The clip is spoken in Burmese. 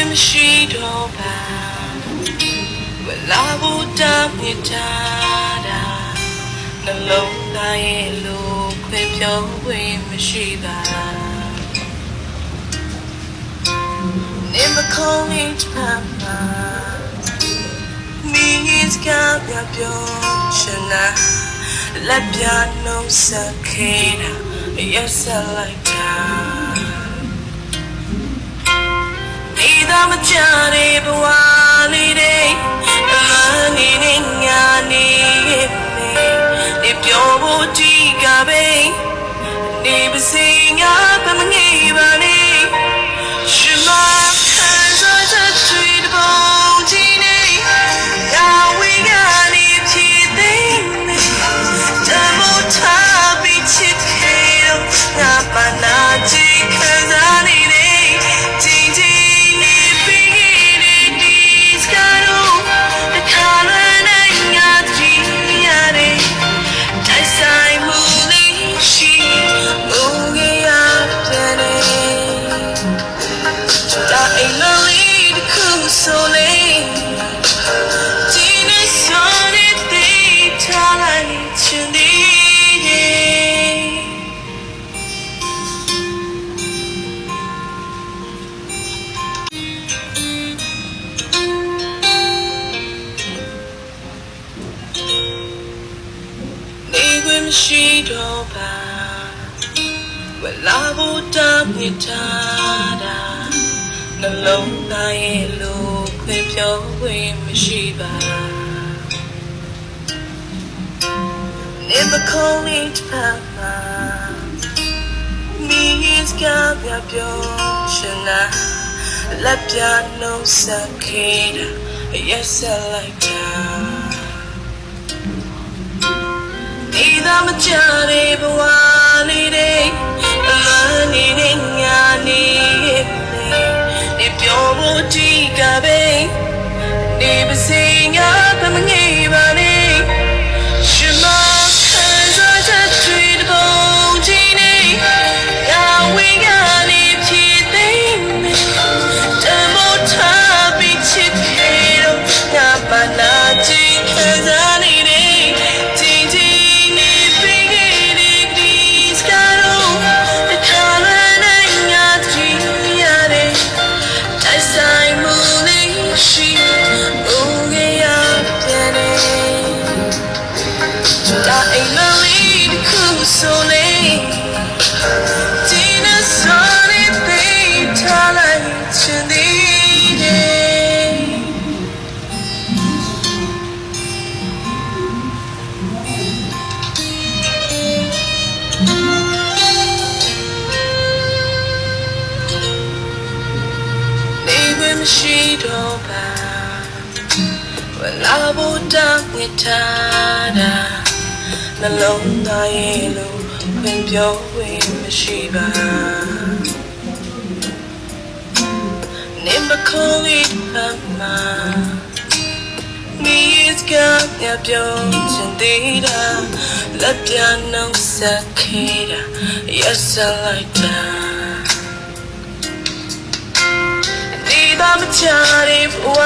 မရှိတော့ပါဝလာဘူးတာမြစ်တာနှလုံးသားရဲ့လိုခွေပြောင်းဝင်မရှိပါနေမခေါ်ရင်ချပါမိစကားပြောချင်တာလက်ပြနှုတ်ဆက်ခဲတာရက်ဆက်လိုက်တာနေတာမကြတဲ့ဘဝလေးတွေနေနေညာနေနေပြောဖို့ဒီကပဲနေပါစေငါပမငေးပါနဲ့ရှင်မခံစားချက်တွေတပုံကြီးနေရာဝေးကနေဖြစ်သိနေတမို့ထားပြီးချစ်ခဲတော့ငါမနာချစ်ခံစားနေတယ်ချင်းချင်းနေပြီးနေဒီစကားတော့တခါလည်းငါကြည့်ရတယ်တိုက်ဆိုင်မှုလေးရှိဘူးရပြန်နေလာအိမ်လေးတစ်ခုဆိုလေဒီနေ့ဆိုနေတဲ့ထားလိုက်ချင်သေးမရှိတော့ပါဝလာဘူးတာမြစ်တာနှလုံးသားရဲ့လိုခွေပြောင်းဝင်မရှိပါနေမခေါ်ရင်ချပါမိစကားပြောချင်တာလက်ပြနှုတ်ဆက်ခဲတာရက်ဆက်လိုက်တာနေတာမကြတဲ့ဘဝလေးတွေနေနေညာနေနေပြောဖို့ဒီကပဲနေပါစေငါပမငေးပါနဲ့ရှင်မခံစားချက်တွေတပုံကြီးနေရာဝေးကနေဖြစ်သိနေတမို့ထားပြီးချစ်ခဲတော့ငါမနာချစ်ခံစားနေတယ်ဆိုလေဒီနေ့ဆိုနေတဲ့ထားလိုက်ချင်သေးတယ်နေဝင်မရှိတော့ပါဝလာဘူးတာမြစ်တာနှလုံးသားရဲ့လိုခွင့်ပြောဝင်မရှိပါနေမခေါ်ရင်ပါမိစကားပြောချင်သေးတာလက်ပြနှုတ်ဆက်ခဲတာရက်ဆက်လိုက်တာနေတာမချတဲ့ဘဝ